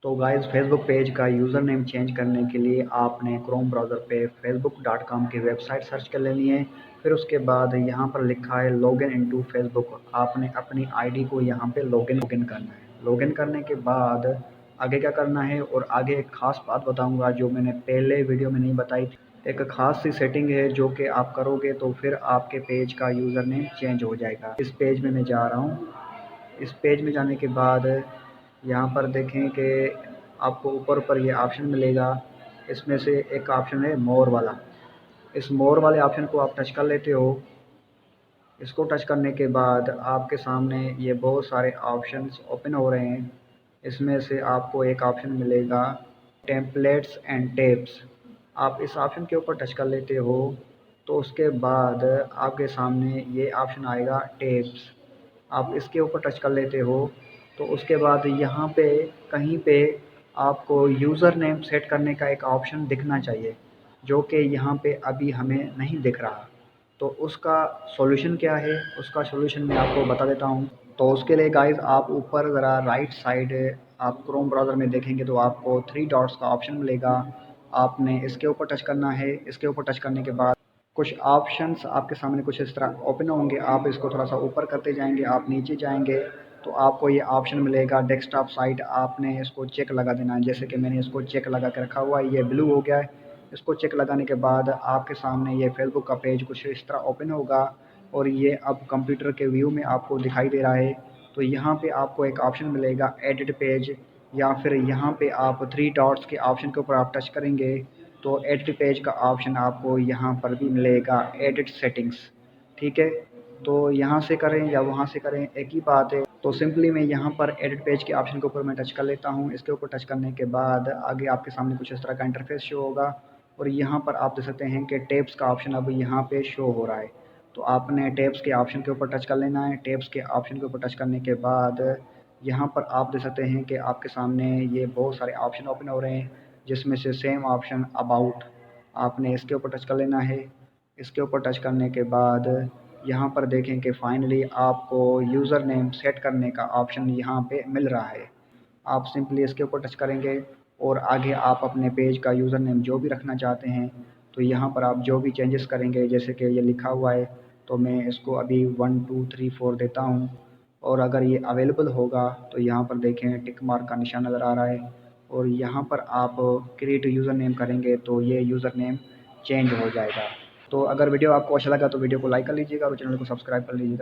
तो guys Facebook page का user name change करने के लिए आपने क्रोम ब्राउज़र पे facebook.com की वेबसाइट सर्च कर लेनी है। फिर उसके बाद यहाँ पर लिखा है लॉगिन इनटू फेसबुक। आपने अपनी आईडी को यहाँ पे लॉगिन करना है। लॉगिन करने के बाद आगे क्या करना है, और आगे एक ख़ास बात बताऊँगा जो मैंने पहले वीडियो में नहीं बताई थी। एक ख़ास सी सेटिंग है जो कि आप करोगे तो फिर आपके पेज का यूज़र नेम चेंज हो जाएगा। इस पेज में मैं जा रहा हूँ। इस पेज में जाने के बाद यहाँ पर देखें कि आपको ऊपर ये ऑप्शन मिलेगा। इसमें से एक ऑप्शन है मोर वाला। इस मोर वाले ऑप्शन को आप टच कर लेते हो। इसको टच करने के बाद आपके सामने ये बहुत सारे ऑप्शंस ओपन हो रहे हैं। इसमें से आपको एक ऑप्शन मिलेगा टेम्पलेट्स एंड टेप्स। आप इस ऑप्शन के ऊपर टच कर लेते हो तो उसके बाद आपके सामने ये ऑप्शन आएगा टेप्स। आप इसके ऊपर टच कर लेते हो तो उसके बाद यहाँ पे कहीं पे आपको यूज़र नेम सेट करने का एक ऑप्शन दिखना चाहिए, जो कि यहाँ पे अभी हमें नहीं दिख रहा। तो उसका सॉल्यूशन क्या है, उसका सॉल्यूशन मैं आपको बता देता हूँ। तो उसके लिए गाइस आप ऊपर ज़रा राइट साइड आप क्रोम ब्राउज़र में देखेंगे तो आपको 3 डॉट्स का ऑप्शन मिलेगा। आपने इसके ऊपर टच करना है। इसके ऊपर टच करने के बाद कुछ ऑप्शंस आपके सामने कुछ इस तरह ओपन होंगे। आप इसको थोड़ा सा ऊपर करते जाएंगे, आप नीचे जाएंगे तो आपको ये ऑप्शन मिलेगा डेस्कटॉप साइट। आपने इसको चेक लगा देना है। जैसे कि मैंने इसको चेक लगा के रखा हुआ है, ये ब्लू हो गया है। इसको चेक लगाने के बाद आपके सामने ये फेसबुक का पेज कुछ इस तरह ओपन होगा और ये अब कंप्यूटर के व्यू में आपको दिखाई दे रहा है। तो यहाँ पे आपको एक ऑप्शन मिलेगा एडिट पेज, या फिर यहाँ पे आप 3 डॉट्स के ऑप्शन के ऊपर आप टच करेंगे तो एडिट पेज का ऑप्शन आपको यहाँ पर भी मिलेगा, एडिट सेटिंग्स। ठीक है, तो यहाँ से करें या वहाँ से करें एक ही बात है। तो सिंपली मैं यहाँ पर एडिट पेज के ऑप्शन के ऊपर मैं टच कर लेता हूँ। इसके ऊपर टच करने के बाद आगे आपके सामने कुछ इस तरह का इंटरफेस शो होगा और यहाँ पर आप देख सकते हैं कि टैब्स का ऑप्शन अब यहाँ पे शो हो रहा है। तो आपने टैब्स के ऑप्शन के ऊपर टच कर लेना है। टैब्स के ऑप्शन के ऊपर टच करने के बाद यहाँ पर आप देख सकते हैं कि आपके सामने ये बहुत सारे ऑप्शन ओपन हो रहे हैं, जिसमें से सेम ऑप्शन अबाउट। आपने इसके ऊपर टच कर लेना है। इसके ऊपर टच करने के बाद यहाँ पर देखें कि फाइनली आपको यूज़र नेम सेट करने का ऑप्शन यहाँ पे मिल रहा है। आप सिंपली इसके ऊपर टच करेंगे और आगे आप अपने पेज का यूज़र नेम जो भी रखना चाहते हैं तो यहाँ पर आप जो भी चेंजेस करेंगे, जैसे कि ये लिखा हुआ है तो मैं इसको अभी 1 2 3 4 देता हूँ। और अगर ये अवेलेबल होगा तो यहाँ पर देखें टिक मार्क का निशान नज़र आ रहा है और यहाँ पर आप क्रिएट यूज़र नेम करेंगे तो ये यूज़र नेम चेंज हो जाएगा। तो अगर वीडियो आपको अच्छा लगा तो वीडियो को लाइक कर लीजिएगा और चैनल को सब्सक्राइब कर लीजिएगा।